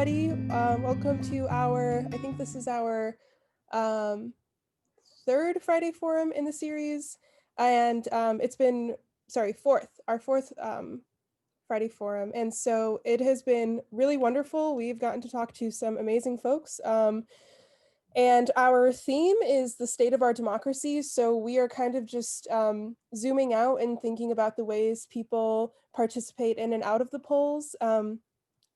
everybody. Welcome to I think this is our um, third Friday Forum in the series. And it's been, sorry, our fourth Friday Forum. And so it has been really wonderful. We've gotten to talk to some amazing folks. And our theme is the state of our democracy. So we are kind of just zooming out and thinking about the ways people participate in and out of the polls.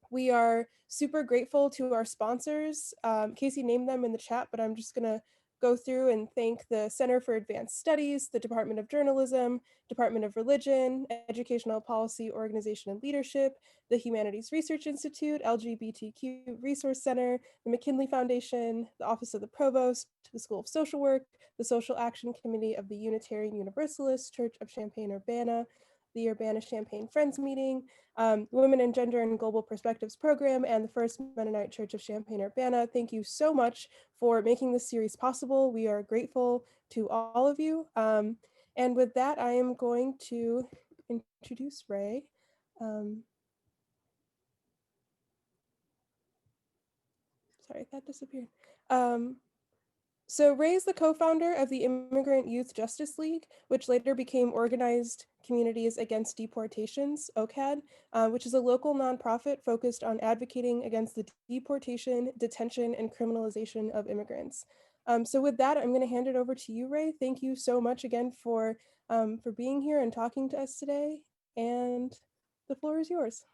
We are super grateful to our sponsors. Casey named them in the chat, but I'm just going to go through and thank the Center for Advanced Studies, the Department of Journalism, Department of Religion, Educational Policy, Organization and Leadership, the Humanities Research Institute, LGBTQ Resource Center, the McKinley Foundation, the Office of the Provost, the School of Social Work, the Social Action Committee of the Unitarian Universalist Church of Champaign-Urbana, the Urbana-Champaign Friends Meeting, Women in Gender and Global Perspectives Program, and the First Mennonite Church of Champaign-Urbana. Thank you so much for making this series possible. We are grateful to all of you. And with that, I am going to introduce Ray. Sorry, that disappeared. So Ray is the co-founder of the Immigrant Youth Justice League, which later became Organized Communities Against Deportations, OCAD, which is a local nonprofit focused on advocating against the deportation, detention, and criminalization of immigrants. So with that, I'm going to hand it over to you, Ray. Thank you so much again for being here and talking to us today. And the floor is yours.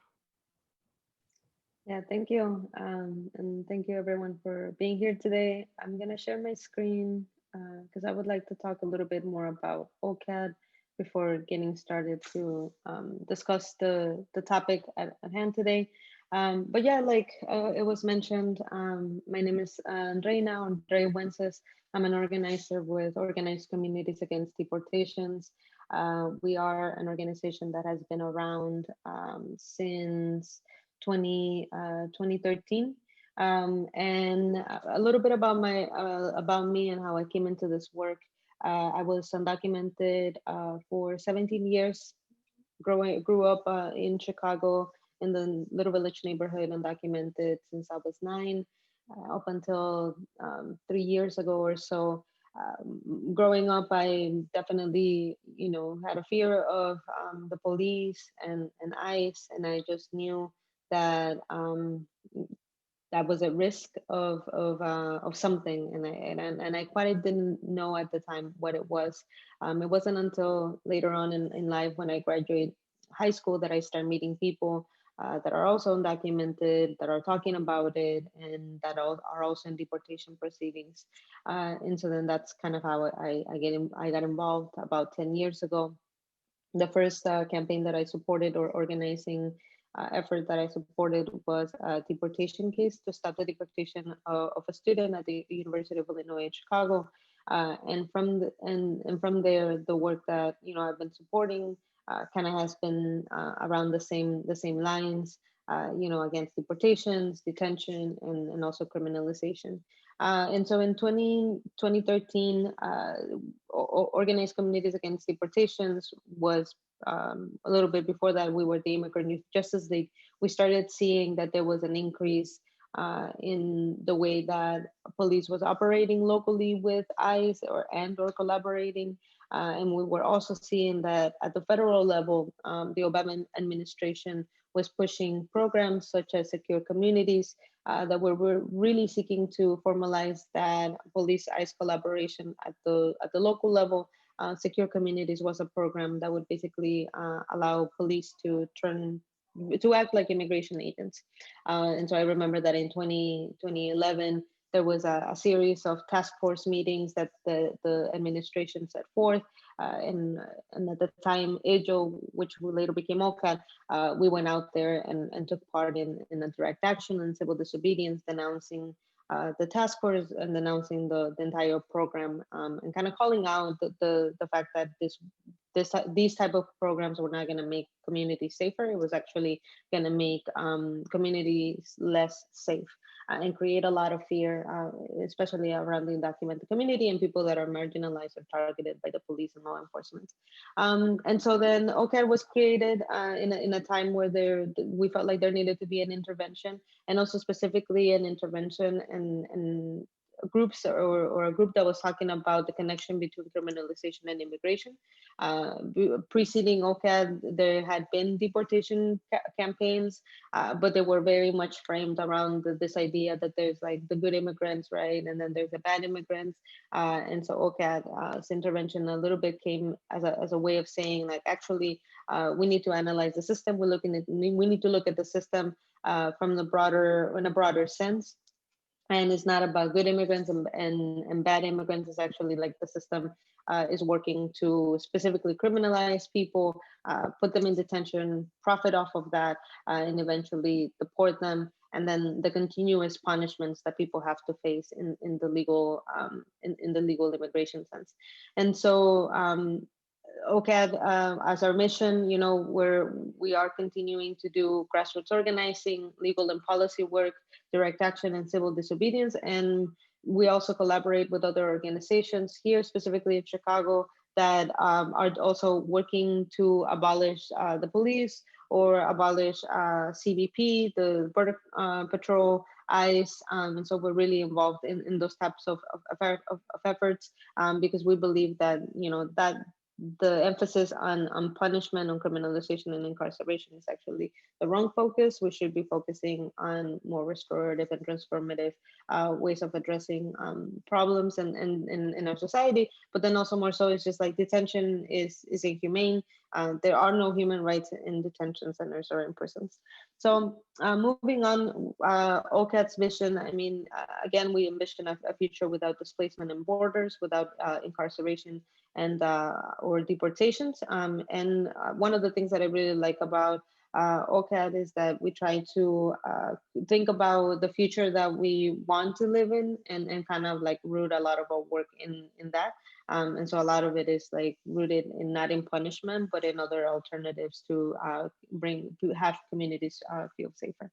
Yeah, thank you. And thank you everyone for being here today. I'm gonna share my screen because I would like to talk a little bit more about OCAD before getting started to discuss the topic at hand today. But yeah, like it was mentioned, my name is Andre Wences. I'm an organizer with Organized Communities Against Deportations. We are an organization that has been around since 2013. And a little bit about about me and how I came into this work. I was undocumented for 17 years. Grew up in Chicago in the Little Village neighborhood, undocumented since I was 9, up until 3 years ago or so. Growing up, I definitely, had a fear of the police and ICE, and I just knew that that was a risk of something, and I quite didn't know at the time what it was. It wasn't until later on in life when I graduated high school that I started meeting people that are also undocumented, that are talking about it, and that are also in deportation proceedings. And so then that's kind of how I got involved about 10 years ago. The first campaign that I supported, or organizing effort that I supported, was a deportation case to stop the deportation of a student at the University of Illinois in Chicago. And from there, the work that I've been supporting kind of has been around the same lines, against deportations, detention, and also criminalization. And so in 2013, Organized Communities Against Deportations was, a little bit before that, we were the Immigrant Youth Justice League. We started seeing that there was an increase in the way that police was operating locally with ICE or collaborating. And we were also seeing that at the federal level, the Obama administration was pushing programs such as Secure Communities, that were really seeking to formalize that police ICE collaboration at the local level. Secure Communities was a program that would basically allow police to act like immigration agents. And so I remember that in 2011, there was a series of task force meetings that the administration set forth. And at the time, AJO, which later became OCAD, we went out there and took part in a direct action and civil disobedience, denouncing the task force and announcing the entire program, and kind of calling out the fact that this these type of programs were not going to make communities safer. It was actually going to make communities less safe, and create a lot of fear, especially around the undocumented community and people that are marginalized or targeted by the police and law enforcement. And so then OCAD was created in a time where we felt like there needed to be an intervention, and also specifically an intervention and groups, or a group that was talking about the connection between criminalization and immigration. Preceding OCAD, there had been deportation campaigns, but they were very much framed around this idea that there's like the good immigrants, right? And then there's the bad immigrants. And so OCAD's intervention a little bit came as a way of saying, like, actually, we need to analyze the system. We need to look at the system from in a broader sense, and it's not about good immigrants and bad immigrants. It's actually like the system is working to specifically criminalize people, put them in detention, profit off of that, and eventually deport them, and then the continuous punishments that people have to face in the legal in the legal immigration sense. And so OCAD, as our mission, we are continuing to do grassroots organizing, legal and policy work, direct action, and civil disobedience. And we also collaborate with other organizations here, specifically in Chicago, that are also working to abolish the police, or abolish CBP, the Border Patrol, ICE. And so we're really involved in those types of efforts, because we believe that, that the emphasis on punishment, on criminalization and incarceration is actually the wrong focus. We should be focusing on more restorative and transformative ways of addressing problems in our society. But then also more so, it's just like detention is inhumane. There are no human rights in detention centers or in prisons. So moving on, OCAD's vision, I mean, again, we envision a future without displacement and borders, without incarceration and or deportations. And one of the things that I really like about OCAD is that we try to think about the future that we want to live in, and kind of like root a lot of our work in that. And so a lot of it is like rooted in not in punishment, but in other alternatives to have communities feel safer.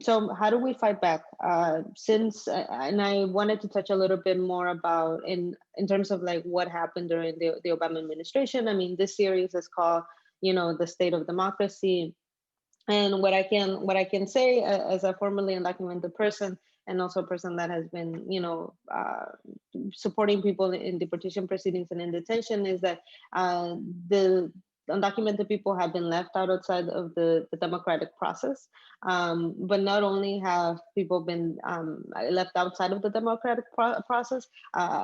So how do we fight back? And I wanted to touch a little bit more about in terms of like what happened during the Obama administration. I mean, this series is called, the State of Democracy. And what I can say, as a formerly undocumented person, and also a person that has been, supporting people in deportation proceedings and in detention, is that the undocumented people have been left outside of the democratic process. But not only have people been left outside of the democratic process,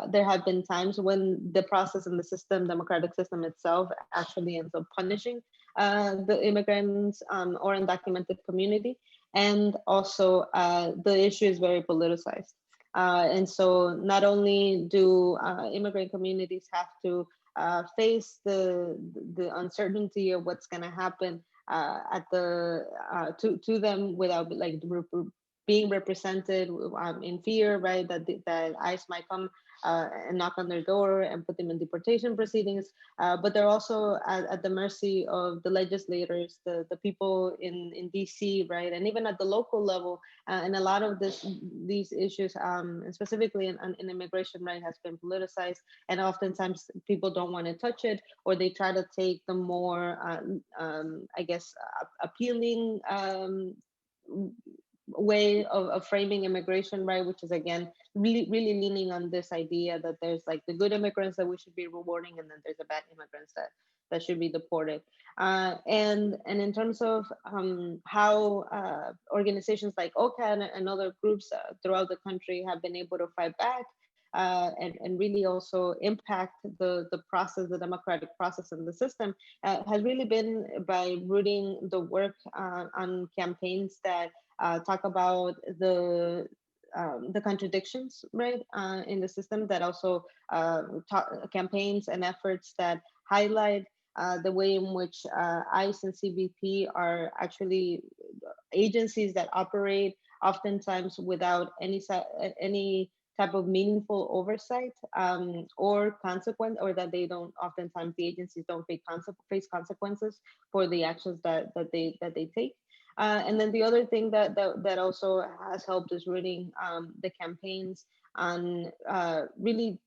there have been times when the process and the democratic system itself, actually ends up punishing the immigrants or undocumented community. And also, the issue is very politicized. And so not only do immigrant communities have to face the uncertainty of what's going to happen to them, without like being represented, in fear, right? That ICE might come and knock on their door and put them in deportation proceedings. But they're also at the mercy of the legislators, the people in DC, right? And even at the local level. And a lot of these issues, and specifically in immigration, right, has been politicized. And oftentimes people don't want to touch it, or they try to take the more, I guess, appealing way of framing immigration, right, which is again really leaning on this idea that there's like the good immigrants that we should be rewarding, and then there's the bad immigrants that should be deported. And in terms of how organizations like OCAD and other groups throughout the country have been able to fight back, and really also impact the process, the democratic process and the system, has really been by rooting the work on campaigns that talk about the contradictions, right, in the system, that also campaigns and efforts that highlight the way in which ICE and CBP are actually agencies that operate oftentimes without any type of meaningful oversight, or consequence, or that they don't, oftentimes the agencies don't face consequences for the actions that they take. And then the other thing that also has helped is really the campaigns on really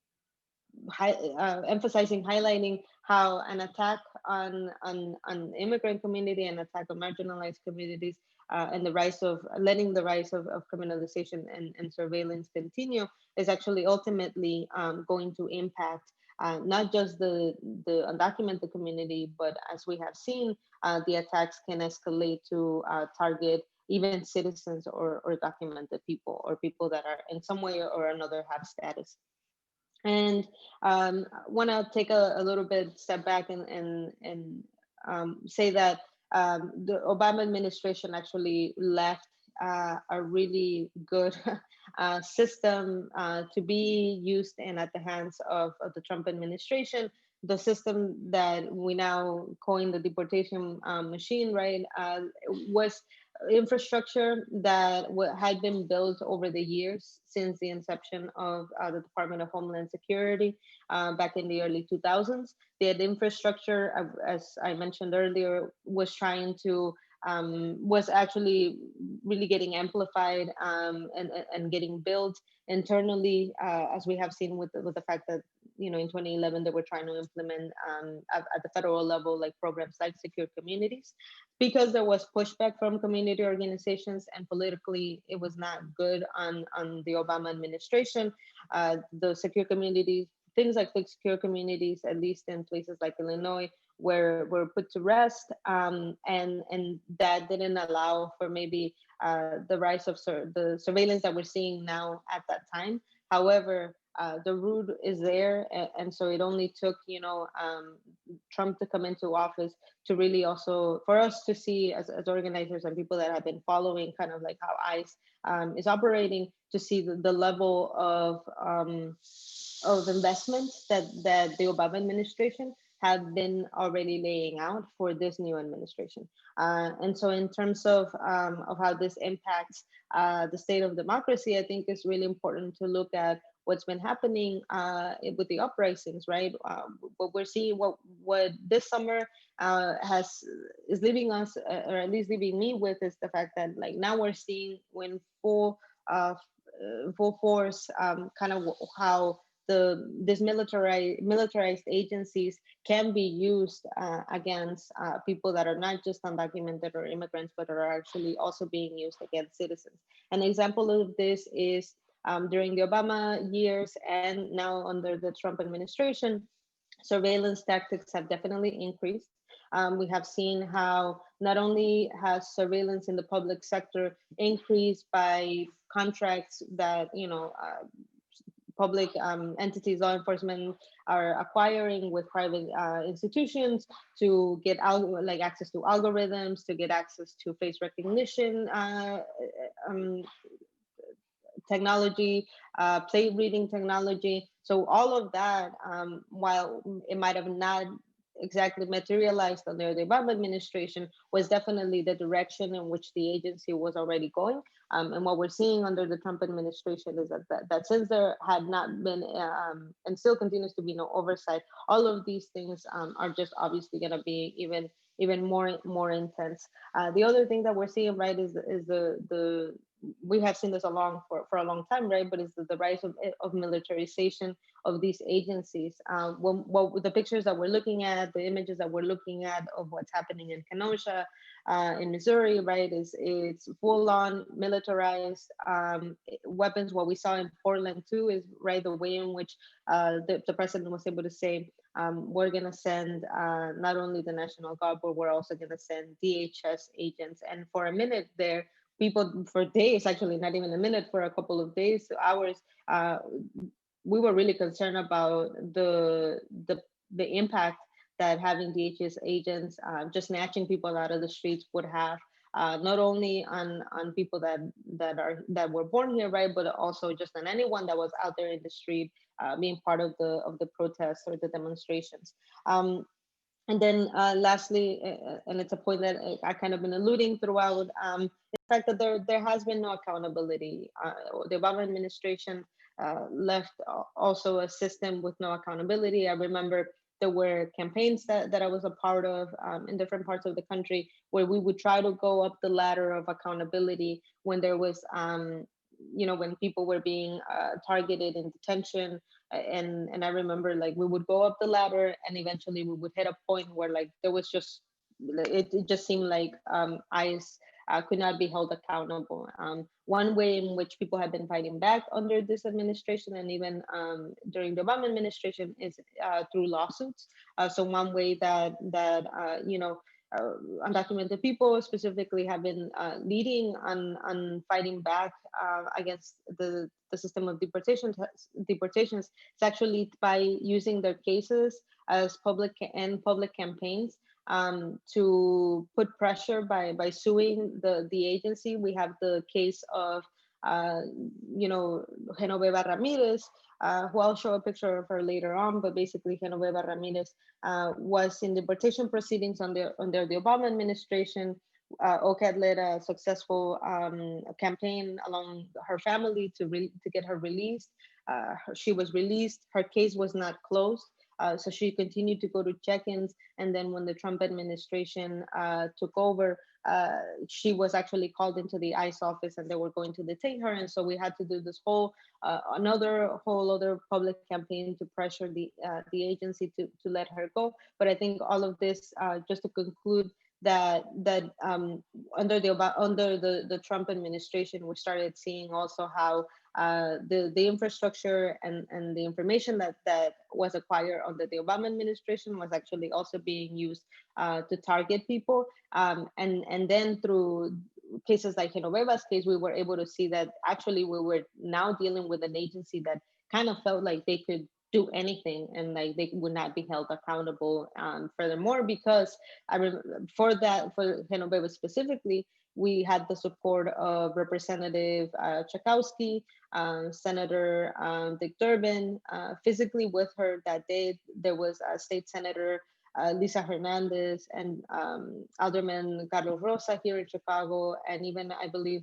emphasizing, highlighting how an attack on immigrant community, an attack on marginalized communities, and the rise of letting the rise of criminalization and surveillance continue is actually ultimately going to impact not just the undocumented community, but as we have seen, the attacks can escalate to target even citizens or documented people, or people that are in some way or another have status. And want to take a little bit step back and say that the Obama administration actually left a really good system to be used and at the hands of the Trump administration. The system that we now coin the deportation machine, right, was infrastructure that had been built over the years since the inception of the Department of Homeland Security back in the early 2000s. The infrastructure, as I mentioned earlier, was trying to was actually really getting amplified and getting built internally, as we have seen with the fact that in 2011 they were trying to implement at the federal level like programs like secure communities, because there was pushback from community organizations and politically it was not good on the Obama administration. The secure communities, things like the secure communities, at least in places like Illinois, were put to rest, and that didn't allow for maybe the rise of the surveillance that we're seeing now at that time. However, the root is there, and so it only took Trump to come into office to really also for us to see as organizers and people that have been following kind of like how ICE is operating, to see the level of investment that the Obama administration had been already laying out for this new administration. And so in terms of how this impacts the state of democracy, I think it's really important to look at what's been happening with the uprisings, right? What we're seeing, what this summer is leaving us, or at least leaving me with, is the fact that like now we're seeing when full force, kind of how these militarized agencies can be used against people that are not just undocumented or immigrants, but are actually also being used against citizens. An example of this is during the Obama years and now under the Trump administration, surveillance tactics have definitely increased. We have seen how not only has surveillance in the public sector increased by contracts that public entities, law enforcement are acquiring with private institutions to get out, like access to algorithms, to get access to face recognition um, technology, plate reading technology. So all of that, while it might have not exactly materialized under the Obama administration, was definitely the direction in which the agency was already going. And what we're seeing under the Trump administration is that since there had not been and still continues to be no oversight, all of these things are just obviously going to be even more intense. The other thing that we're seeing, right, is the we have seen this along for a long time, right? But it's the rise of militarization of these agencies. What the pictures that we're looking at, the images that we're looking at of what's happening in Kenosha, in Missouri, right? It's full on militarized weapons. What we saw in Portland too is right the way in which the president was able to say, we're going to send not only the National Guard, but we're also going to send DHS agents. And for a minute there, people for days, actually not even a minute, for a couple of days, hours, we were really concerned about the impact that having DHS agents just snatching people out of the streets would have, not only on people that were born here, right, but also just on anyone that was out there in the street being part of the protests or the demonstrations. And then lastly, and it's a point that I kind of been alluding throughout, the fact that there has been no accountability. The Obama administration left also a system with no accountability. I remember there were campaigns that I was a part of in different parts of the country where we would try to go up the ladder of accountability when there was, when people were being targeted in detention. And I remember like we would go up the ladder and eventually we would hit a point where like there was just, it just seemed like ICE could not be held accountable. One way in which people have been fighting back under this administration and even during the Obama administration is through lawsuits. So one way uh, undocumented people specifically have been leading on fighting back against the system of deportations. It's actually by using their cases as public campaigns to put pressure by suing the agency. We have the case of uh, Genoveva Ramirez, who I'll show a picture of her later on. But basically, Genoveva Ramirez was in deportation proceedings under the Obama administration. OCAD led a successful campaign along her family to get her released. She was released. Her case was not closed. So she continued to go to check-ins, and then when the Trump administration took over, she was actually called into the ICE office, and they were going to detain her. And so we had to do this another whole other public campaign to pressure the agency to let her go. But I think all of this, just to conclude, that under the Trump administration, we started seeing also how the infrastructure and the information that was acquired under the Obama administration was actually also being used to target people. And then through cases like Genoveva's case, we were able to see that actually we were now dealing with an agency that kind of felt like they could do anything and like they would not be held accountable. Furthermore, because for Genoveva specifically, we had the support of Representative Chakowski, Senator Dick Durbin. Physically with her that day, there was State Senator Lisa Hernandez and Alderman Carlos Rosa here in Chicago, and even I believe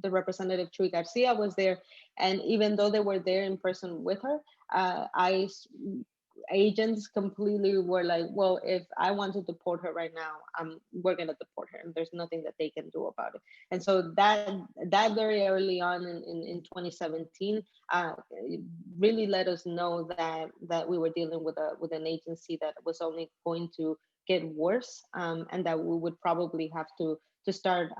the Representative Chuy Garcia was there. And even though they were there in person with her, agents completely were like, well, if I want to deport her right now, we're gonna deport her, and there's nothing that they can do about it. And so that very early on in 2017 really let us know that we were dealing with an agency that was only going to get worse, and that we would probably have to start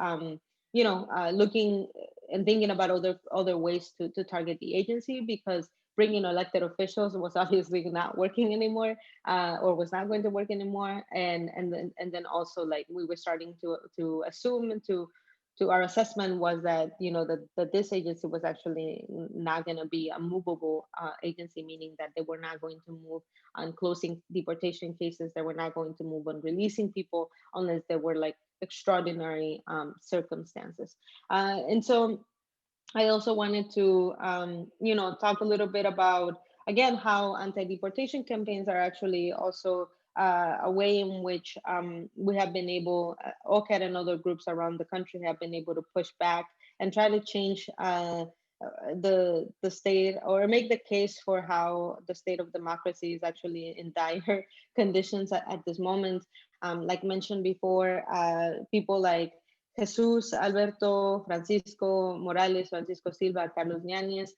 looking and thinking about other ways to target the agency, because bringing elected officials was obviously not working anymore, or was not going to work anymore. And then also like we were starting to assume and to our assessment was that that this agency was actually not going to be a movable agency, meaning that they were not going to move on closing deportation cases, they were not going to move on releasing people unless there were like extraordinary circumstances. And so I also wanted to, talk a little bit about, again, how anti-deportation campaigns are actually also a way in which we have been able, OCAD and other groups around the country have been able to push back and try to change the state, or make the case for how the state of democracy is actually in dire conditions at this moment. Like mentioned before, people like Jesus, Alberto, Francisco Morales, Francisco Silva, Carlos Ñañez.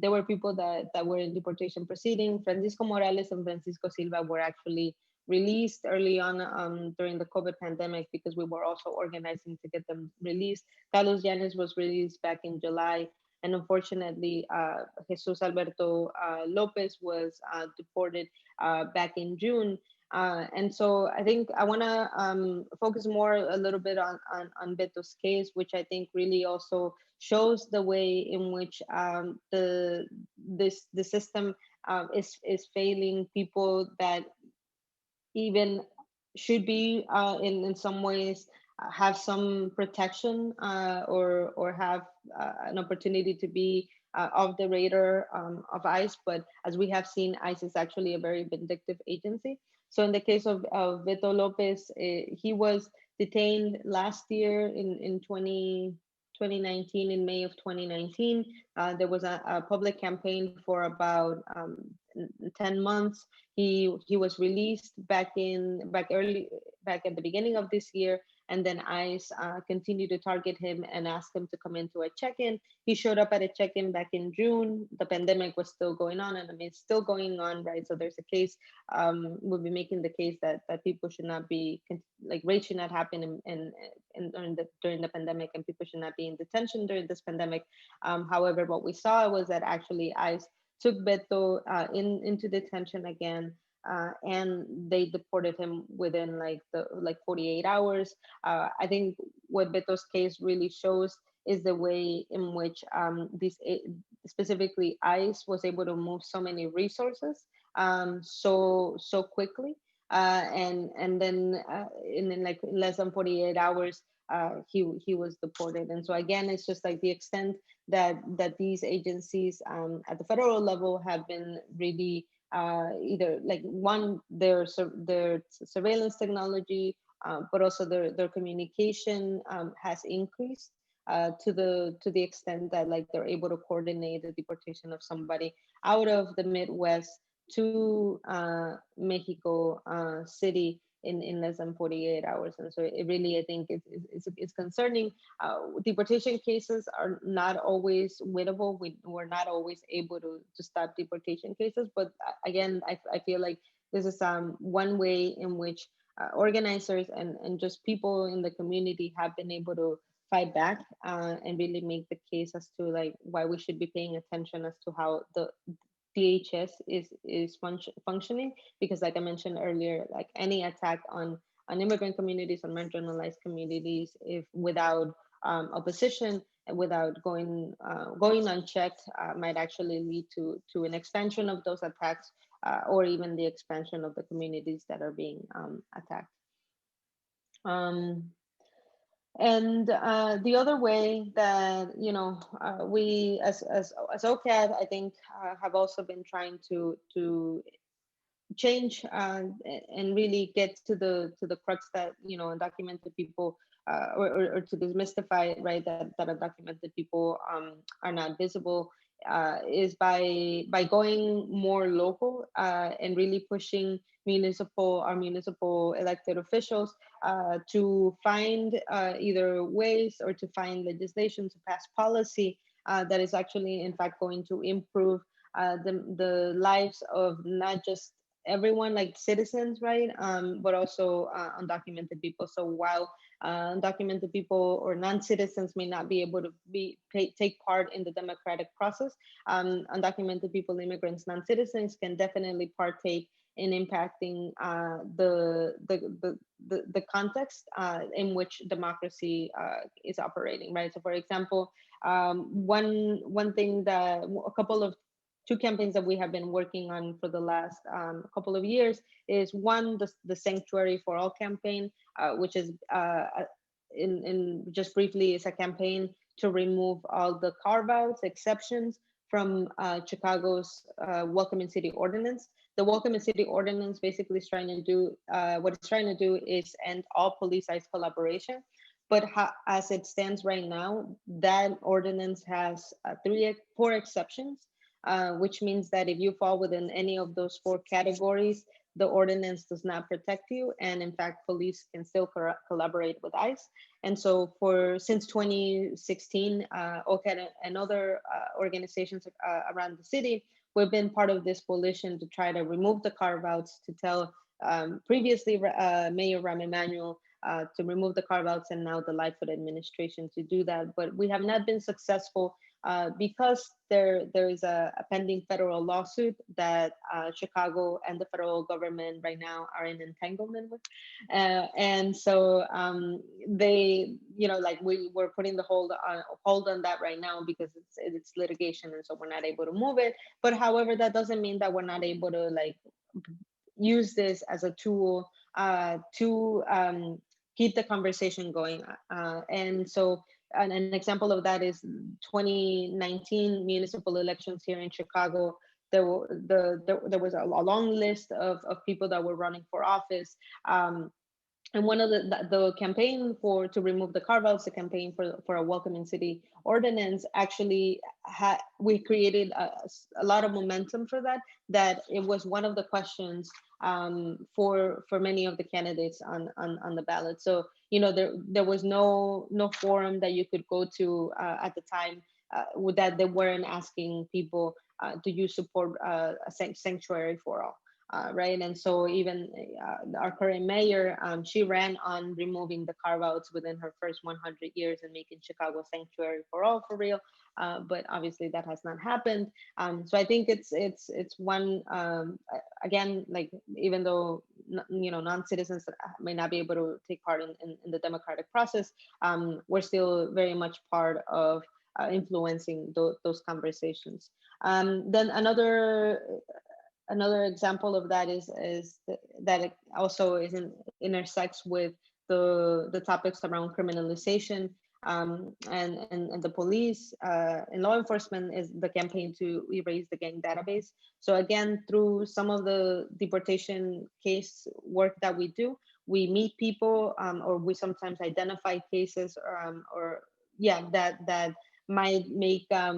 There were people that were in deportation proceeding. Francisco Morales and Francisco Silva were actually released early on during the COVID pandemic because we were also organizing to get them released. Carlos Ñañez was released back in July. And unfortunately, Jesus Alberto Lopez was deported back in June. And so I think I want to focus more a little bit on Beto's case, which I think really also shows the way in which the system is failing people that even should be in some ways have some protection, or have an opportunity to be off the radar of ICE. But as we have seen, ICE is actually a very vindictive agency. So in the case of Beto Lopez, he was detained last year in 20. 2019, in May of 2019. There was a public campaign for about 10 months. He was released back at the beginning of this year, and then ICE continued to target him and ask him to come into a check-in. He showed up at a check-in back in June. The pandemic was still going on, and I mean, it's still going on, right? So there's a case. We'll be making the case that people should not be like rape should not happen during the pandemic, and people should not be in detention during this pandemic. However, what we saw was that actually ICE took Beto into detention again, and they deported him within like 48 hours. I think what Beto's case really shows is the way in which specifically ICE was able to move so many resources so quickly, and then like in less than 48 hours he was deported. And so again, it's just like the extent that these agencies at the federal level have been really either like one their surveillance technology, but also their communication has increased to the extent that like they're able to coordinate the deportation of somebody out of the Midwest to Mexico City in less than 48 hours. And so it really, I think it's concerning. Deportation cases are not always winnable. We're not always able to stop deportation cases. But again, I feel like this is one way in which organizers and just people in the community have been able to fight back and really make the case as to like why we should be paying attention as to how the DHS is functioning, because like I mentioned earlier, like any attack on immigrant communities, on marginalized communities, if without opposition and without going unchecked, might actually lead to an expansion of those attacks, or even the expansion of the communities that are being attacked. Um, and the other way that we as OCAD, I think, have also been trying to change and really get to the crux that undocumented people or to demystify it, right, that undocumented people are not visible, is by going more local and really pushing our municipal elected officials to find either ways or to find legislation to pass policy that is actually in fact going to improve the lives of not just everyone, like citizens, right, but also undocumented people. So while undocumented people or non-citizens may not be able to take part in the democratic process, undocumented people, immigrants, non-citizens can definitely partake in impacting the context in which democracy is operating, right? So, for example, one thing that a couple of two campaigns that we have been working on for the last couple of years is one, the Sanctuary for All campaign, which is in just briefly is a campaign to remove all the carve-outs, exceptions from Chicago's Welcoming City Ordinance. The Welcoming City Ordinance basically is trying to do what it's trying to do is end all police-ICE collaboration. But as it stands right now, that ordinance has four exceptions, which means that if you fall within any of those four categories, the ordinance does not protect you, and in fact, police can still collaborate with ICE. And so, since 2016, OCAD and other organizations around the city, we've been part of this coalition to try to remove the carve-outs, to tell previously Mayor Rahm Emanuel to remove the carve-outs, and now the Lightfoot administration to do that. But we have not been successful because there is a pending federal lawsuit that Chicago and the federal government right now are in entanglement with, and so they, like we were putting the hold on that right now because it's litigation, and so we're not able to move it. But however, that doesn't mean that we're not able to like use this as a tool to keep the conversation going, and so. An example of that is 2019 municipal elections here in Chicago. There was a long list of people that were running for office. and one of the campaign for to remove the carve outs, the campaign for a welcoming city ordinance, actually we created a lot of momentum for that. That it was one of the questions for many of the candidates on the ballot. So there was no forum that you could go to at the time with that they weren't asking people, do you support a sanctuary for all? Right. And so even our current mayor, she ran on removing the carve outs within her first 100 years and making Chicago a sanctuary for all, for real. But obviously that has not happened. So I think it's one, again, like, even though non-citizens may not be able to take part in the democratic process, we're still very much part of influencing those conversations. Then another example of that that it also intersects with the topics around criminalization, and the police and law enforcement, is the campaign to erase the gang database. So again, through some of the deportation case work that we do, we meet people, or we sometimes identify cases, or yeah, that might make that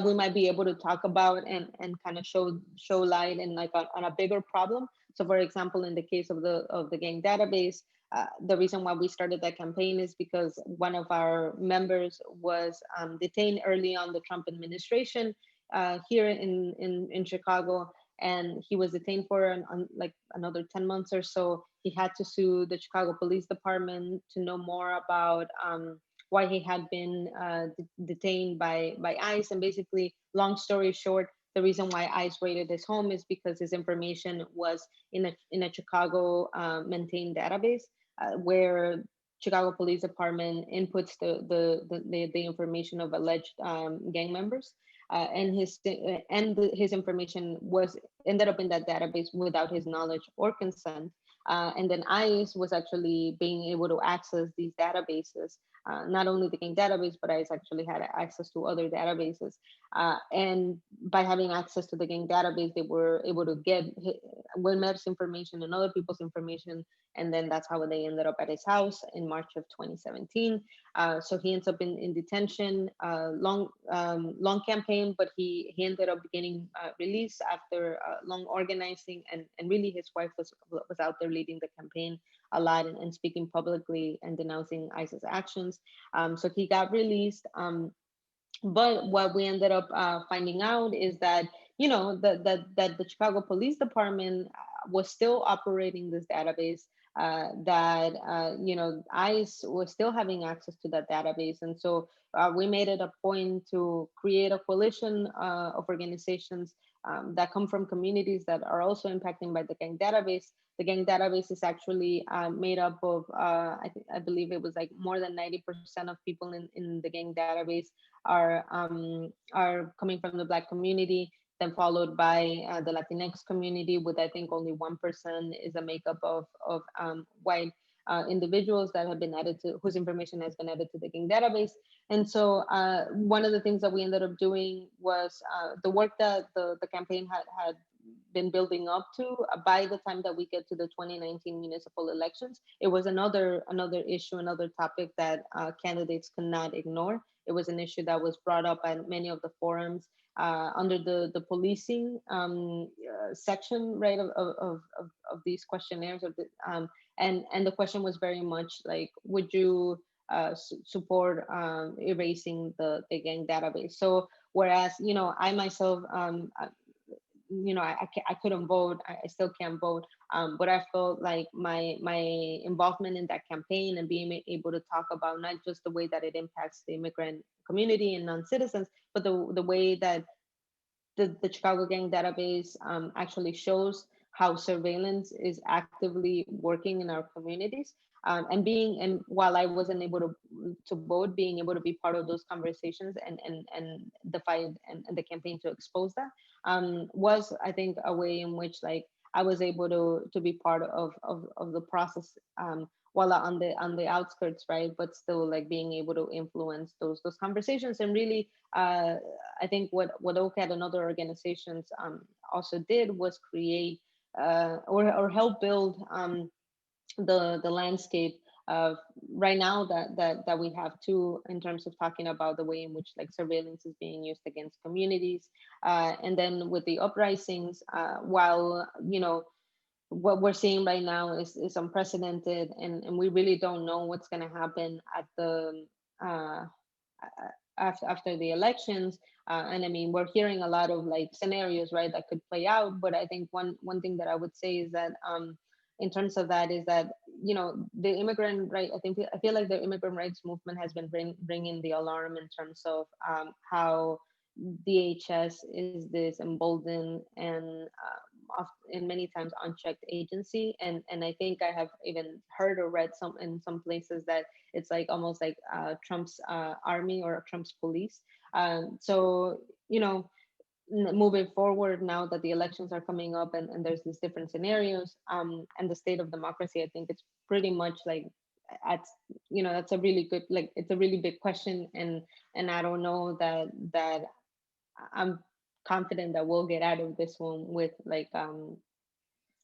we might be able to talk about and kind of show light and like on a bigger problem. So for example, in the case of the gang database, the reason why we started that campaign is because one of our members was detained early on the Trump administration here in Chicago, and he was detained for like another 10 months or so. He had to sue the Chicago Police Department to know more about why he had been detained by ICE. And basically, long story short, the reason why ICE raided his home is because his information was in a Chicago maintained database, where Chicago Police Department inputs the information of alleged gang members, his information was ended up in that database without his knowledge or consent. And then ICE was actually being able to access these databases, not only the gang database, but ICE actually had access to other databases. And by having access to the gang database, they were able to get Wilmer's information and other people's information. And then that's how they ended up at his house in March of 2017. So he ends up in detention, long campaign, but he ended up getting released after long organizing, and really his wife was out there leading the campaign a lot, and speaking publicly and denouncing ICE's actions. So he got released. But what we ended up finding out is that that the Chicago Police Department was still operating this database, that ICE was still having access to that database. And so we made it a point to create a coalition of organizations that come from communities that are also impacted by the gang database. The gang database is actually made up of I believe it was like more than 90% of people in the gang database are coming from the Black community, then followed by the Latinx community, with I think only 1% is a makeup of white individuals that have been added to, whose information has been added to the gang database. And so one of the things that we ended up doing was the work that the campaign had been building up to. By the time that we get to the 2019 municipal elections, it was another issue, another topic that candidates could not ignore. It was an issue that was brought up at many of the forums under the policing section, right, of these questionnaires. And the question was very much like, would you support erasing the gang database? So whereas I myself I couldn't vote. I still can't vote. But I felt like my involvement in that campaign and being able to talk about not just the way that it impacts the immigrant community and non-citizens, but the way that the Chicago Gang database actually shows how surveillance is actively working in our communities. And while I wasn't able to vote, being able to be part of those conversations and the fight and the campaign to expose that was, I think, a way in which like I was able to be part of the process, while on the outskirts, right? But still like being able to influence those conversations. And really, I think what OCAD and other organizations also did was create or help build the landscape of right now that we have too, in terms of talking about the way in which like surveillance is being used against communities, and then with the uprisings, while what we're seeing right now is unprecedented, and we really don't know what's going to happen at the uh, after the elections. And I mean, we're hearing a lot of like scenarios, right, that could play out. But I think one thing that I would say is that, in terms of that, is that the immigrant right. I feel like the immigrant rights movement has been bringing the alarm in terms of how DHS is this emboldened and in many times unchecked agency, and I think I have even heard or read some in some places that it's like almost like Trump's army or Trump's police. So moving forward, now that the elections are coming up, and there's these different scenarios, and the state of democracy, I think it's pretty much like at that's a really good, like, it's a really big question, and I don't know that I'm confident that we'll get out of this one with like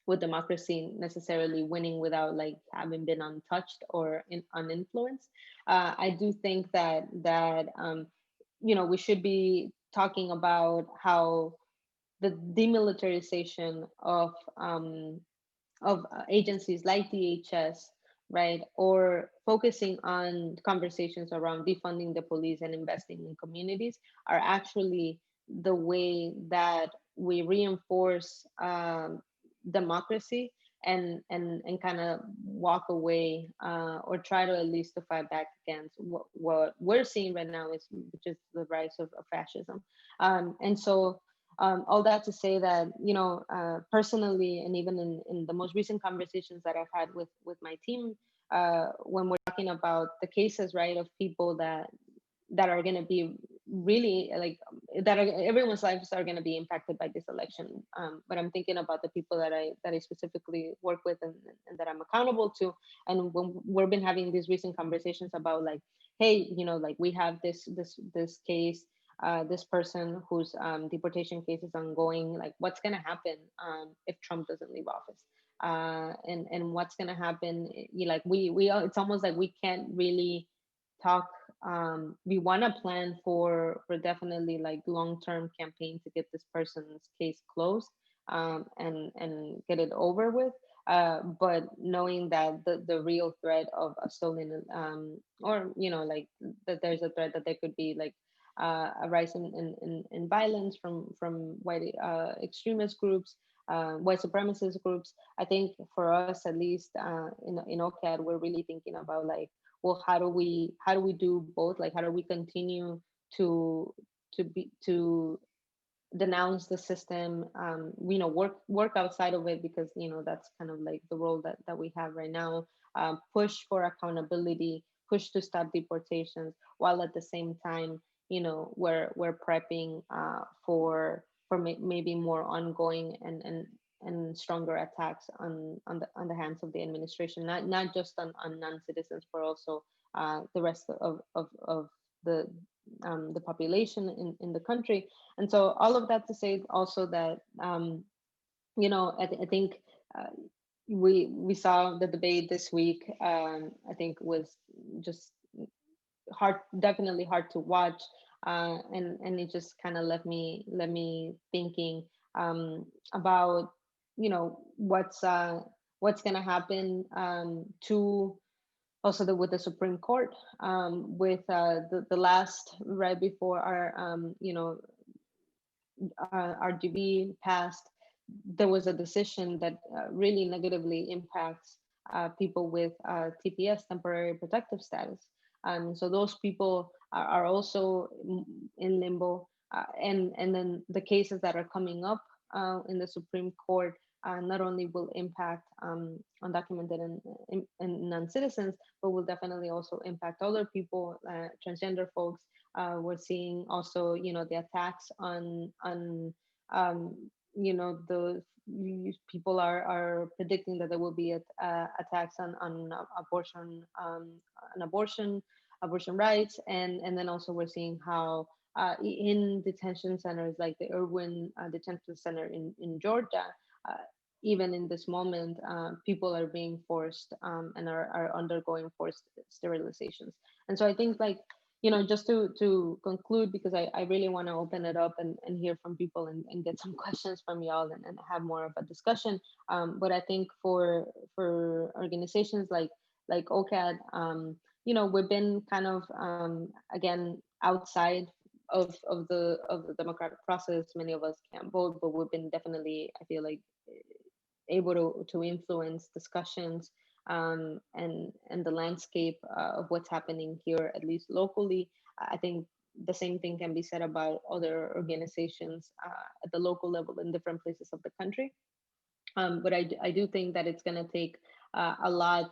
with democracy necessarily winning without like having been untouched or uninfluenced. I do think that we should be talking about how the demilitarization of agencies like DHS, right, or focusing on conversations around defunding the police and investing in communities are actually the way that we reinforce democracy, and kind of walk away, or try to at least to fight back against what we're seeing right now, is which is the rise of fascism. And so all that to say that personally, and even in the most recent conversations that I've had with my team, when we're talking about the cases, right, of people that are going to be really like that are, everyone's lives are going to be impacted by this election, but I'm thinking about the people that I specifically work with, and that I'm accountable to. And when we've been having these recent conversations about like, hey, like we have this case, this person whose deportation case is ongoing, like what's going to happen if Trump doesn't leave office, and what's going to happen, like it's almost like we can't really talk. We want to plan for definitely like long-term campaign to get this person's case closed, and get it over with, but knowing that the real threat of a stolen, or like that there's a threat that there could be like a rise in violence from white extremist groups, white supremacist groups. I think for us, at least in OCAD, we're really thinking about like, well, how do we do both? Like, how do we continue to to denounce the system, work outside of it, because that's kind of like the role that we have right now, push for accountability, push to stop deportations, while at the same time we're prepping for maybe more ongoing and stronger attacks on the hands of the administration, not just on non-citizens, but also the rest of the the population in the country. And so all of that to say also that I think uh, we saw the debate this week. I think was just hard, definitely hard to watch, and it just kind of left me thinking about what's gonna happen to also with the Supreme Court, with the last right before our RGB passed. There was a decision that really negatively impacts people with TPS, temporary protective status. So those people are also in limbo, and then the cases that are coming up in the Supreme Court not only will impact undocumented and non-citizens, but will definitely also impact other people, transgender folks. We're seeing also, the attacks on um, the people are predicting that there will be attacks on abortion, abortion rights, and then also we're seeing how in detention centers like the Irwin Detention Center in Georgia, uh, even in this moment, people are being forced, and are undergoing forced sterilizations. And so I think, like, just to conclude, because I really want to open it up and hear from people, and get some questions from y'all, and have more of a discussion. But I think for organizations like OCAD, we've been kind of, again, outside of the democratic process. Many of us can't vote, but we've been definitely, I feel like, able to influence discussions, and the landscape, of what's happening here, at least locally. I think the same thing can be said about other organizations, at the local level in different places of the country. But I do think that it's going to take, a lot,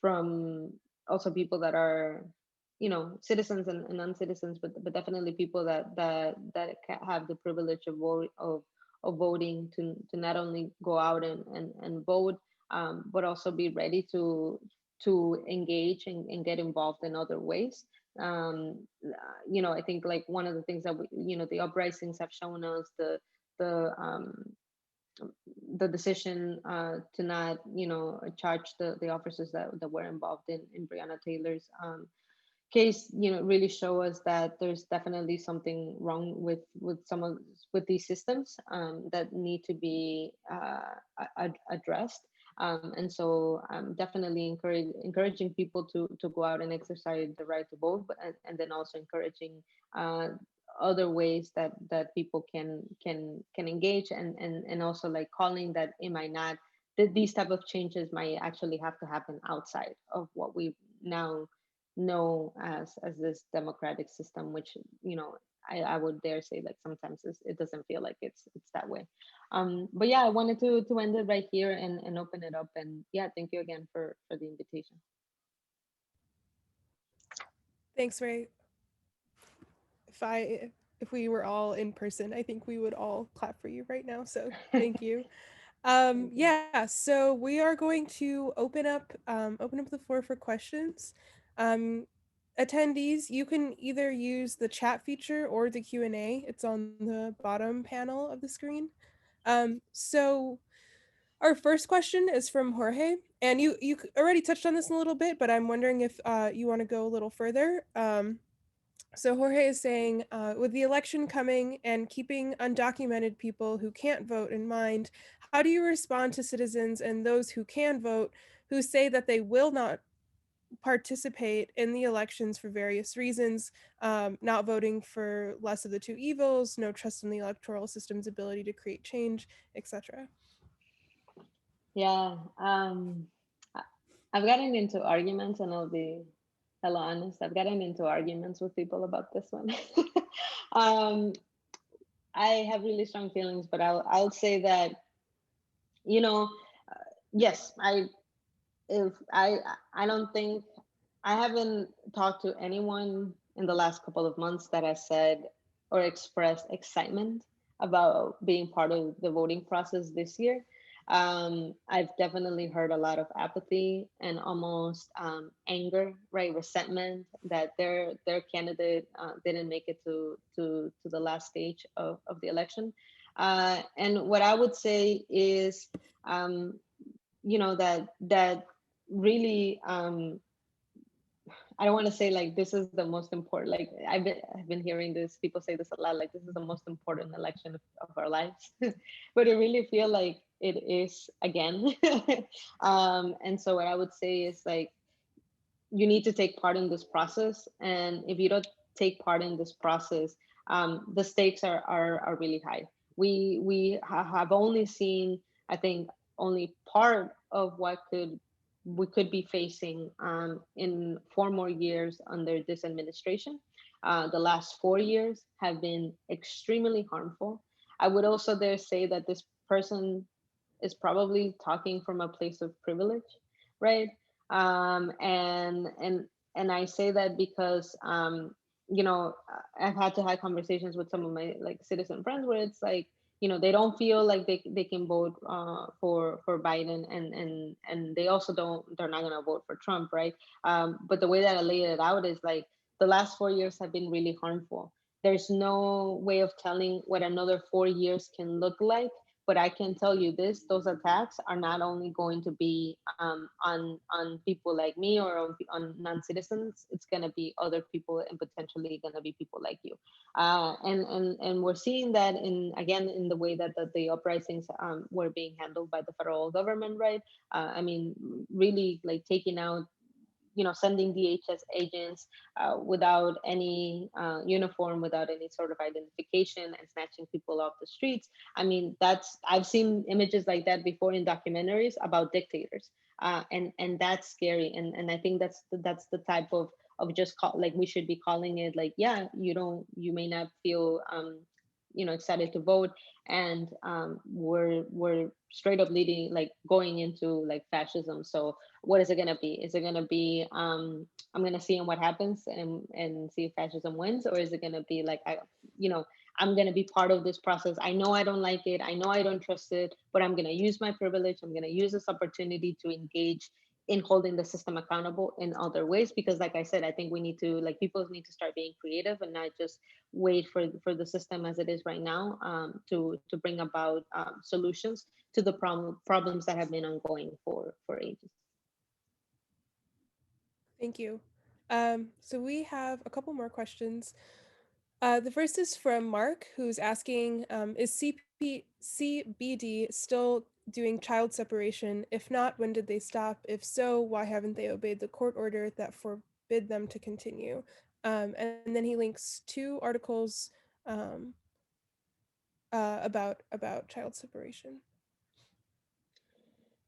from also people that are, citizens and non-citizens, but definitely people that have the privilege of voting, to not only go out and vote, but also be ready to engage, and get involved in other ways. I think, like, one of the things that the uprisings have shown us, the the decision, to not, charge the officers that were involved in Breonna Taylor's, case, really show us that there's definitely something wrong with these systems, that need to be, addressed. And so I'm definitely encouraging people to go out and exercise the right to vote, but and then also encouraging, uh, other ways that people can engage, and also, like, calling that it might not, that these type of changes might actually have to happen outside of what we now know as this democratic system, which, I would dare say, like, sometimes it doesn't feel like it's that way. But yeah, I wanted to end it right here, and open it up. And yeah, thank you again for the invitation. Thanks, Ray. If we were all in person, I think we would all clap for you right now. So thank you. Thank you. Yeah, so we are going to open up the floor for questions. Um, Attendees, you can either use the chat feature or the Q&A. It's on the bottom panel of the screen. So our first question is from Jorge, and you already touched on this a little bit, but I'm wondering if you want to go a little further. So Jorge is saying, with the election coming and keeping undocumented people who can't vote in mind, how do you respond to citizens and those who can vote who say that they will not participate in the elections for various reasons, not voting for less of the two evils, no trust in the electoral system's ability to create change, etc.? Yeah, I- I've gotten into arguments, and I'll be hella honest. I've gotten into arguments with people about this one. um, I have really strong feelings, but I'll say that, you know, yes, if I don't think, I haven't talked to anyone in the last couple of months that has said or expressed excitement about being part of the voting process this year. I've definitely heard a lot of apathy, and almost, anger, right, resentment that their candidate, didn't make it to the last stage of the election. And what I would say is, um, that really, I don't want to say, like, this is the most important. Like, I've been hearing this, people say this a lot, like, this is the most important election of our lives, but I really feel like it is again. And so what I would say is, like, you need to take part in this process, and if you don't take part in this process, the stakes are really high. We have only seen, I think, only part of what we could be facing, in 4 more years under this administration. The last 4 years have been extremely harmful. I would also dare say that this person is probably talking from a place of privilege, right? And I say that because, I've had to have conversations with some of my, like, citizen friends, where it's like, they don't feel like they can vote, for Biden, and they also they're not gonna vote for Trump, right? But the way that I laid it out is, like, the last 4 years have been really harmful. There's no way of telling what another 4 years can look like, But I can tell you this: those attacks are not only going to be on people like me or on non-citizens. It's going to be other people, and potentially going to be people like you. And we're seeing that in, again, in the way that the uprisings were being handled by the federal government, right? I mean, really like taking out, sending DHS agents without any uniform, without any sort of identification, and snatching people off the streets. I mean, I've seen images like that before in documentaries about dictators, and that's scary. And I think that's the type of just like we should be calling it, like, yeah, you may not feel excited to vote, and we're straight up leading, like going into like fascism. So what is it going to be? Is it going to be I'm going to see what happens, and see if fascism wins, or is it going to be like, you know I'm going to be part of this process? I know I don't like it, I know I don't trust it, but I'm going to use my privilege, I'm going to use this opportunity to engage in holding the system accountable in other ways. Because like I said, I think we need to, like, people need to start being creative and not just wait for the system as it is right now, to bring about solutions to the problems that have been ongoing for ages. Thank you. So we have a couple more questions. The first is from Mark, who's asking, is CBD still doing child separation? If not, when did they stop? If so, why haven't they obeyed the court order that forbid them to continue? And then he links two articles um, about child separation.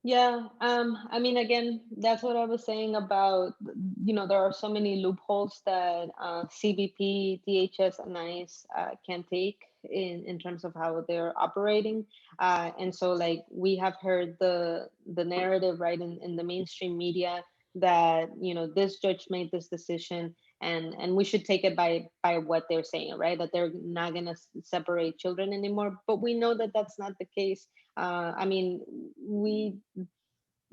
Yeah, I mean, again, that's what I was saying about, there are so many loopholes that CBP, DHS, and ICE can take in terms of how they're operating. And so, like, we have heard the narrative, right, in the mainstream media, that, this judge made this decision, and we should take it by what they're saying, right? That they're not going to separate children anymore. But we know that that's not the case. I mean, we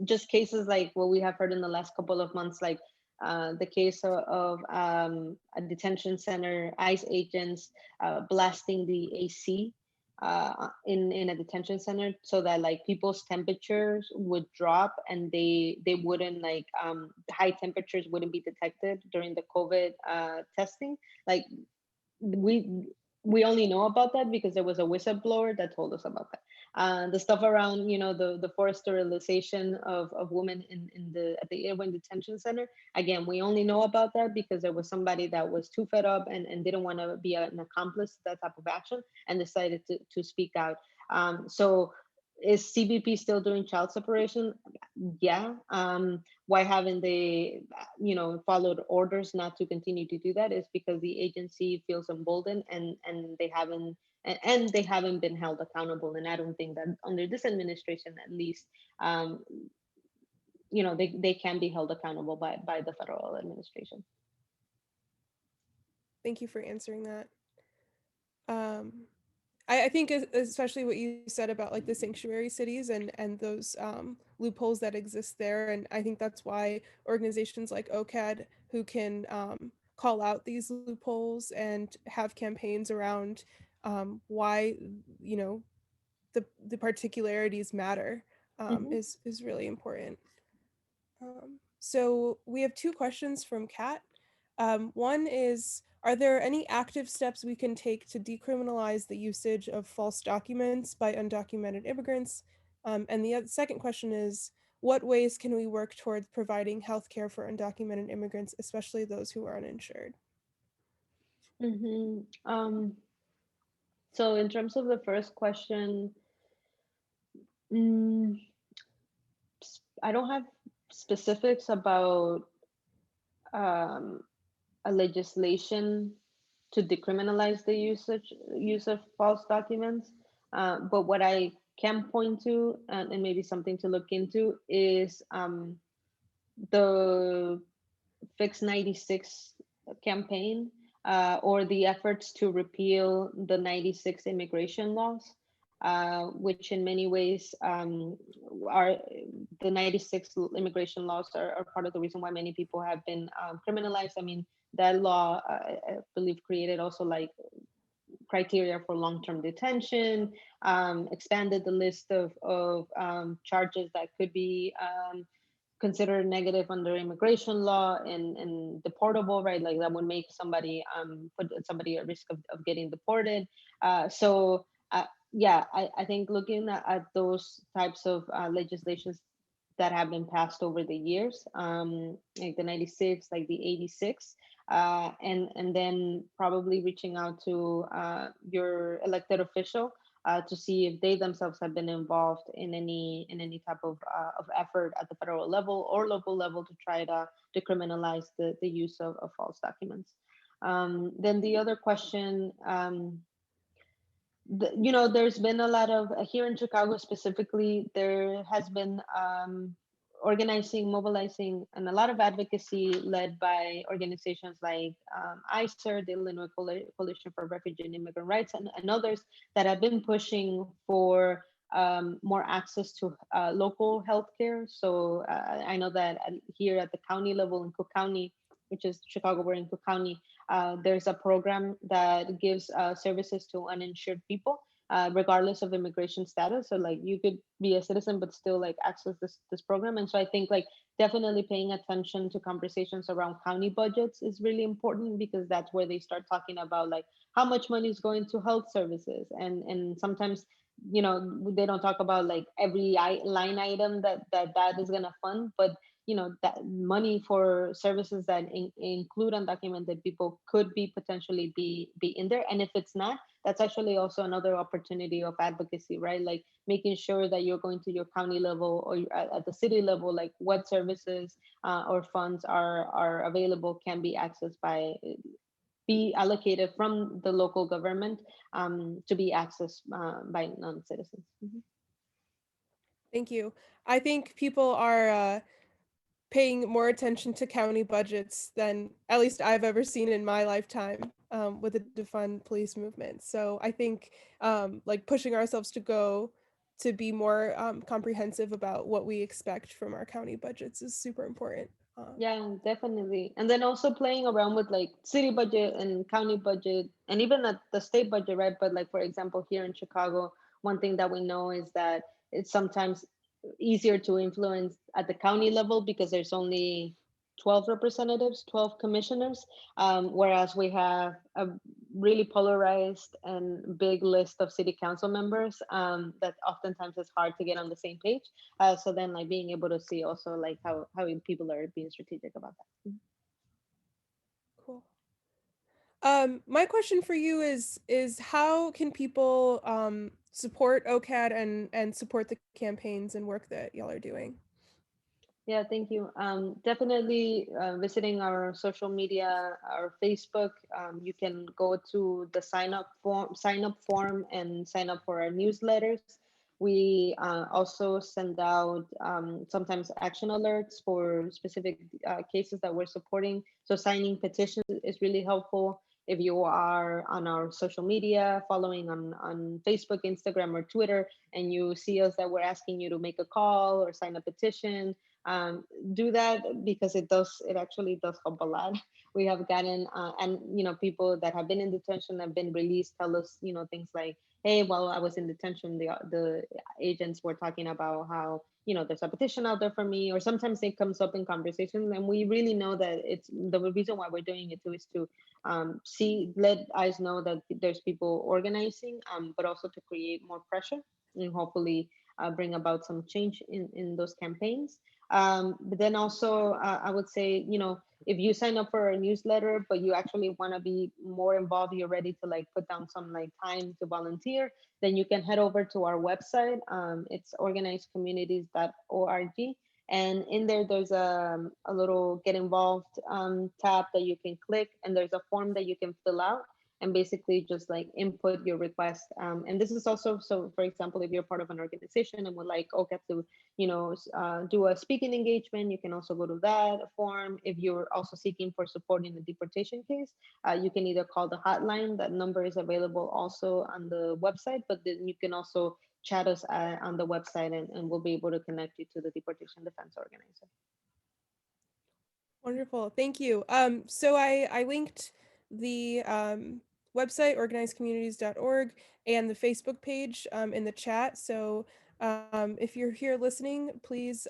just cases like what we have heard in the last couple of months, like the case of a detention center, ICE agents blasting the AC in a detention center, so that like people's temperatures would drop, and they wouldn't, like, high temperatures wouldn't be detected during the COVID testing. Like, we we only know about that because there was a whistleblower that told us about that. The stuff around, the forced sterilization of women in the at the Irwin Detention Center. Again, we only know about that because there was somebody that was too fed up and didn't want to be an accomplice to that type of action, and decided to speak out. So is CBP still doing child separation? Yeah. Why haven't they, followed orders not to continue to do that? Is because the agency feels emboldened, and they haven't been held accountable. And I don't think that under this administration, at least, um, they can be held accountable by the federal administration. Thank you for answering that. Um, I think especially what you said about like the sanctuary cities and those loopholes that exist there, and I think that's why organizations like OCAD, who can call out these loopholes and have campaigns around why you know the particularities matter, Hmm. is really important. So we have two questions from Kat. One is, are there any active steps we can take to decriminalize the usage of false documents by undocumented immigrants? And the second question is, what ways can we work towards providing healthcare for undocumented immigrants, especially those who are uninsured? Hmm. So in terms of the first question, mm, I don't have specifics about um, a legislation to decriminalize the use of false documents. But what I can point to, and maybe something to look into, is the Fix 96 campaign, or the efforts to repeal the 96 immigration laws, which in many ways are the 96 immigration laws are part of the reason why many people have been criminalized. I mean, that law, I believe, created also like criteria for long-term detention, expanded the list of charges that could be considered negative under immigration law and deportable, right? Like that would make somebody put somebody at risk of getting deported. So yeah, I think looking at those types of legislations that have been passed over the years, like the 96, like the 86, and then probably reaching out to your elected official to see if they themselves have been involved in any type of effort at the federal level or local level to try to decriminalize the use of false documents. Then the other question, there's been a lot of here in Chicago specifically, there has been organizing, mobilizing, and a lot of advocacy led by organizations like ICER, the Illinois Coalition for Refugee and Immigrant Rights, and others that have been pushing for more access to local healthcare. So I know that here at the county level in Cook County, which is Chicago, we're in Cook County, there's a program that gives services to uninsured people, regardless of immigration status. So like you could be a citizen but still like access this program. And so I think like definitely paying attention to conversations around county budgets is really important, because that's where they start talking about like how much money is going to health services, and sometimes they don't talk about like every line item that is going to fund, but that money for services that include undocumented people could be potentially be in there. And if it's not, that's actually also another opportunity of advocacy, right? Like making sure that you're going to your county level or at the city level, like what services or funds are available, can be accessed by, be allocated from the local government, to be accessed by non-citizens. Thank you. I think people are paying more attention to county budgets than at least I've ever seen in my lifetime, with the defund police movement. So I think like pushing ourselves to go to be more comprehensive about what we expect from our county budgets is super important. Yeah, definitely. And then also playing around with like city budget and county budget and even at the state budget, right? But like, for example, here in Chicago, one thing that we know is that it's sometimes easier to influence at the county level because there's only 12 representatives, 12 commissioners, whereas we have a really polarized and big list of city council members, that oftentimes is hard to get on the same page. So then like being able to see also like how people are being strategic about that. Cool. My question for you is how can people support OCAD and support the campaigns and work that y'all are doing? Yeah, thank you. Definitely visiting our social media, our Facebook. You can go to the sign up form and sign up for our newsletters. We also send out sometimes action alerts for specific cases that we're supporting. So signing petitions is really helpful. If you are on our social media, following on Facebook, Instagram, or Twitter, and you see us that we're asking you to make a call or sign a petition, do that, because it actually does help a lot. We have gotten and people that have been in detention, have been released, tell us things like, hey, while I was in detention, the agents were talking about how there's a petition out there for me, or sometimes it comes up in conversations, and we really know that it's the reason why we're doing it too, is to let eyes know that there's people organizing, but also to create more pressure and hopefully bring about some change in those campaigns. But then also, I would say, if you sign up for a newsletter, but you actually want to be more involved, you're ready to like put down some like time to volunteer, then you can head over to our website. It's organizedcommunities.org. And in there, there's a little get involved tab that you can click, and there's a form that you can fill out and basically just like input your request. And this is also, so for example, if you're part of an organization and would like OCAD to do a speaking engagement, you can also go to that form. If you're also seeking for support in the deportation case, you can either call the hotline. That number is available also on the website, but then you can also chat us on the website, and we'll be able to connect you to the deportation defense organizer. Wonderful, thank you. So I linked the website, organizedcommunities.org, and the Facebook page in the chat. So if you're here listening, please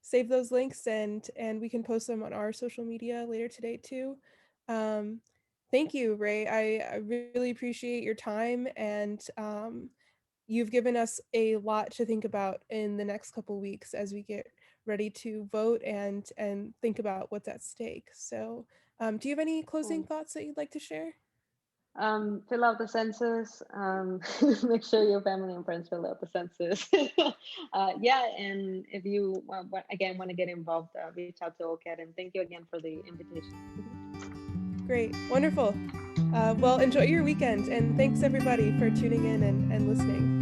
save those links and we can post them on our social media later today too. Um, thank you, Ray. I really appreciate your time, and you've given us a lot to think about in the next couple weeks as we get ready to vote and think about what's at stake. So, do you have any closing Cool. thoughts that you'd like to share? Fill out the census. Make sure your family and friends fill out the census. Yeah, and if you again want to get involved, reach out to OCAD. And thank you again for the invitation. Great, wonderful. Well, enjoy your weekend, and thanks everybody for tuning in and listening.